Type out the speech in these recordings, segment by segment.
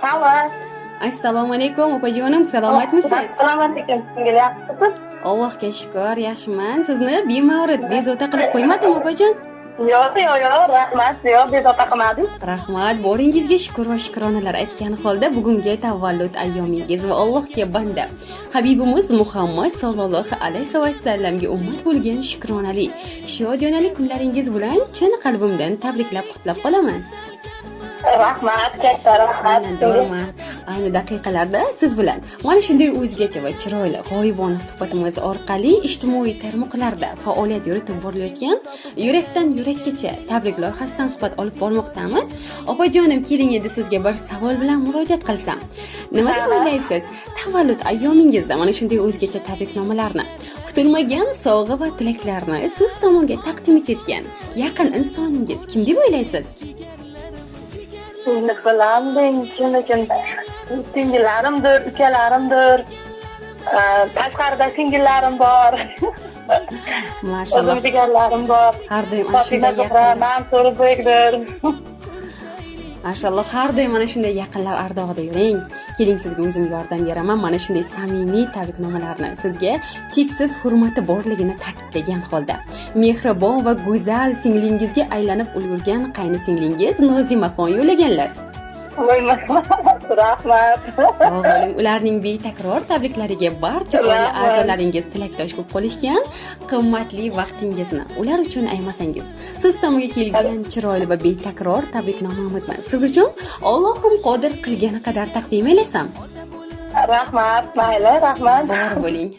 Halo. Assalomu alaykum opajonim, salomatmisiz? Assalomu alaykum. Singil yaxshisiz? Allohga shukr, yaxshiman. Sizni bemavrid bezovta qilib qo'ymadim opajon? Yo'q, rahmat. Yo'q, bezovta qilmadim. Rahmat, boringizga shukr va shukronalar aytgan holda bugungi tavallud ayyomingiz va Allohga banda Habibimiz Muhammad sallallohu alayhi va sallamga ummat bo'lgan shukronali, shodiyonali kunlaringiz bilan chin qalbimdan tabriklab qutlab qolaman. Rahmat, katta rahmat. Minnatdorman. Ayni daqiqalarda siz bilan mana shunday o'zgacha va chiroyli g'oyibona suhbatimiz orqali ijtimoiy tarmoqlarda faoliyat yuritib borilayotgan yurakdan yurakkacha tabrik loyihasidan suhbat olib bormoqdamiz. Opajonim, keling endi sizga bir savol bilan murojaat qilsam. Nima deb o'ylaysiz? Tavallud ayyomingizda mana shunday o'zgacha tabriknomalarni, kutilmagan sovg'a va tilaklarni siz tomonga taqdim etgan yaqin insoningiz kim deb o'ylaysiz? Sizni bilaman, kim singillarimdir, ukalarimdir. Tashqarida singillarim bor. Mashallah. O'zim jigarlarim bor. Har doim ana shunday yaqinlar. Mansur Bekdir. Mashalloh, har doim mana shunday yaqinlar ardog'ida yuring. Keling, sizga o'zim yordam beraman. Mana shunday samimiy tabriknomalarni sizga cheksiz hurmati borligini ta'kidlagan holda mehribon va go'zal singlingizga aylanib ulgurgan qayni singlingiz Nozimaxon yo'llaganlar. Rahmat. Sog' bo'ling. Ularning betakror tabriklariga barcha oila a'zolaringiz tilakdosh bo'lib qolishgan. Qimmatli vaqtingizni ular uchun aymasangiz, siz tomonga kelgan chiroyli va betakror tabriknomamizni siz uchun Allohim qodir qilgani qadar taqdim elasam. Rahmat, mayli, rahmat. Bor bo'ling.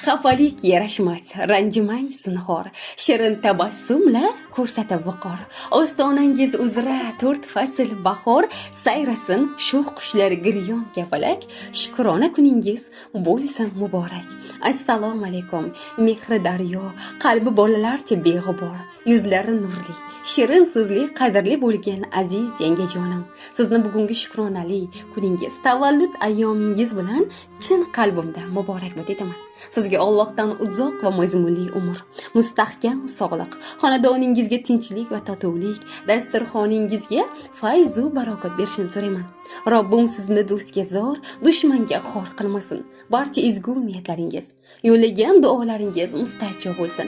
Xafalik yarashmas, ranjimang zinhor. Shirin tabassumla ko'rsatib viqor. Ostonangiz uzra 4 fasl bahor, sayrasin sho'x qushlar giryon kapalak. Shukrona kuningiz bo'lsin muborak. Assalomu alaykum. Mehri daryo, qalbi bolalarcha beg'ubor, yuzlari nurli, shirin so'zli, qadrli bo'lgan aziz yangajonim. Sizni bugungi shukronali kuningiz, tavallud ayyomingiz bilan chin qalbimdan muborakbod etaman. Sizga Allohdan uzoq va mazmunli umr, mustahkam sog'liq, xonadoningizga tinchlik va totuvlik, dasturxoningizga fayz va barokat berishini so'rayman. Robbim sizni do'stga zor, dushmanga xor qilmasin. Barcha ezgu niyatlaringiz, yo'llagan duolaringiz mustajab bo'lsin.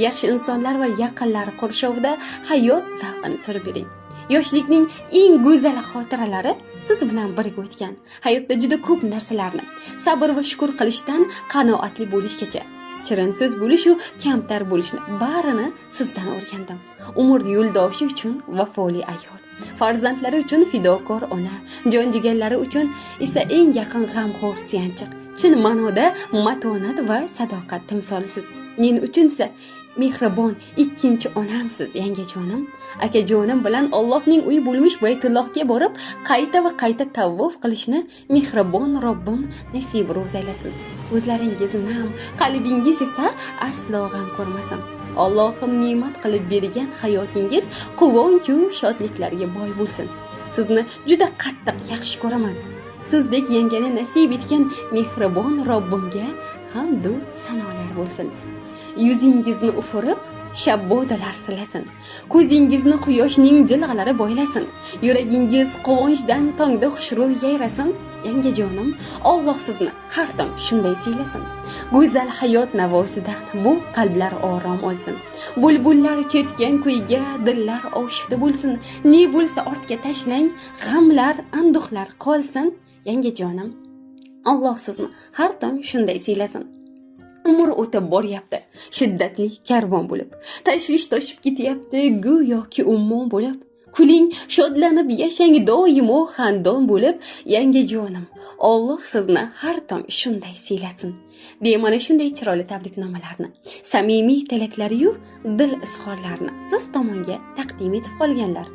Yaxshi insonlar va yaqinlar qurshovida hayot zavqini surib bering. Yoshlikning eng go'zal xotiralari siz bilan birga o'tgan. Hayotda juda ko'p narsalarni sabr va shukr qilishdan qanoatli bo'lishgacha, chirin so'z bo'lish va kamtar bo'lishni barini sizdan o'rgandim. Umr yo'ldoshi uchun vafoli ayol, farzandlari uchun fidokor ona, jonjigarlari uchun esa eng yaqin g'amxo'r suyanchiq, chin ma'noda matonat va sadoqat timsolisiz. Men uchun esa mehribon ikkinchi onamsiz, yangajonim. Akajonim bilan Allohning uyi bo'lmish Baytullohga borib, qayta va qayta tavof qilishni mehribon Robbim nasib ro'z aylasin. Ko'zlaringiz nam, qalbingiz esa aslo g'am ko'rmasin. Allohim ne'mat qilib bergan hayotingiz quvonch va shodliklarga boy bo'lsin. Sizni juda qattiq yaxshi ko'raman. Sizdek yangani nasib etgan mehribon Robbimga hamd va sanolar bo'lsin. Yuzingizni ufurib, shabbodalar silasin. Ko'zingizni quyoshning jilg'alari boylasin. Yuragingiz quvonchdan tongda xushro'y yayrasin. Yangajonim, Alloh sizni har tong shunday siylasin. Go'zal hayot navosidan bu qalblar orom olsin. Bulbullar chertgan kuyga dillar oshifta bo'lsin. Ne bo'lsa ortga tashlang, g'amlar, anduhlar qolsin. Yangajonim, Alloh sizni har tong shunday siylasin. Umr o'tib boryapti, shiddatli karvon bo'lib. Tashvish toshib ketyapti, go'yoki ummon bo'lib. Kuling, shodlanib yashang doimo xandon bo'lib. Yangajonim, Alloh sizni har tong shunday siylasin. deya mana shunday chiroyli tabriknomalarni, samimiy tilaklari-yu dil izhorlarini siz tomonga taqdim etib qolganlar.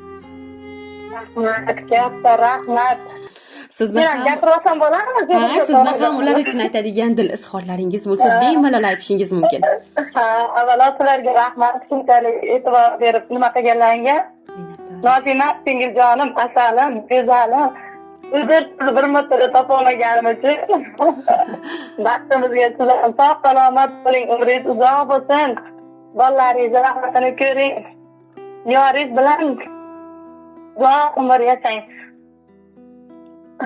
Rahmat. Sizni ham ular uchun aytadigan dil izhorlaringiz bo'lsa, bemalol aytishingiz mumkin. Avvalo sizlarga rahmat, shunchalik e'tibor berib nima qilganlaringga. Nozima singiljonim, asalim, go'zalim. Uzr bir marta topa olmaganim uchun. Baxtimizga sizlar sog' salomat bo'ling, umringiz uzoq bo'lsin. Bolalaringiz rahmatini ko'ring. Yoringiz bilan Duo umr yashang.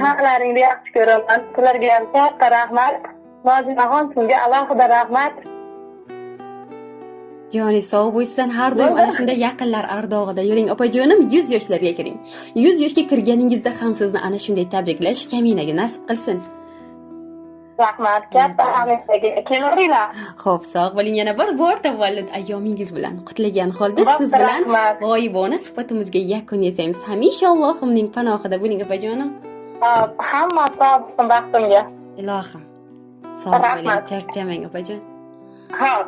Haqlaringni yaxshi ko'raman. Sizlarga ham katta rahmat. Nozimaxon, sizga alohida rahmat. Joni sog' bo'lsin, har doim ana shunday yaqinlar ardog'ida yuring. Opajonim, 100 yoshlarga kiring. 100 yoshga kirganingizda ham sizni ana shunday tabriklash kaminaga nasib qilsin. Rahmat, katta hamisaga kelaveringlar. Xo'p, sog' bo'ling. Yana bir bor tavallud ayyomingiz bilan qutlagan holda siz bilan g'oyibona suhbatimizga yakun yasaymiz. Hamisha Allohimning panohida bo'ling opajonim. Hamma sog' bo'lsin baxtimga. Ilohim. Sog' bo'ling, charchamang opajon. Xo'p.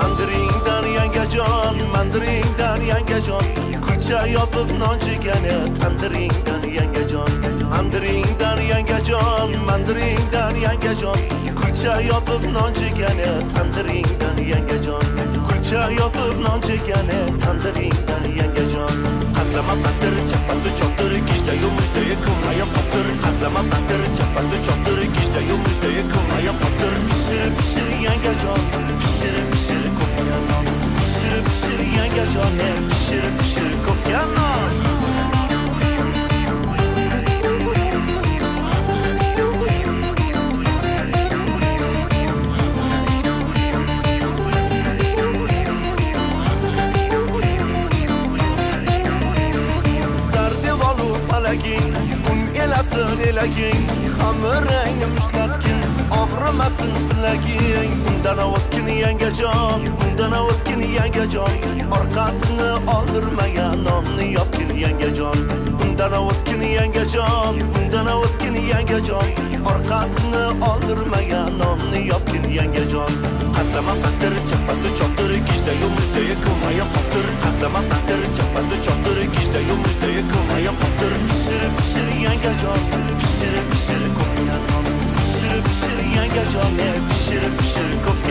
Andiringdan yangajon, mandiringdan yangajon, kulcha yopib non chegani tandiringdan yangajon. Andiringdan yangajon, mandiringdan yangajon, kulcha yopib non chegani tandiringdan yangajon. Kulcha yopib non chegani tandiringdan yangajon. Qatlama patir, chapandi choptir, kishda yomuzda kumaya patir. Qatlama patir, chapandi choptir, kishda yomuzda kumaya patir. Pishir yangajon, pishir ko'pga non. Pishir yangajon, pishir ko'pga non. Un elasin elaging, xamirangni mushlatgin, og'rimasin bilaging. Undan o'tkin yangajon, undan o'tkin yangajon, orqasini oldirmagan nonni yopgin yangajon. Undan o'tkin yangajon, undan o'tkin yangajon, orqasini oldirmagan nonni yopgin yangajon. Qatlama patir, chapandi choptir, kishda yomuzda kumaya patir. Qatlama patir, chapandi choptir, kishda yomuzda kumaya patir. Pishir yangajon, pishir ko'pga non. Pishir yangajon, pishir ko'pga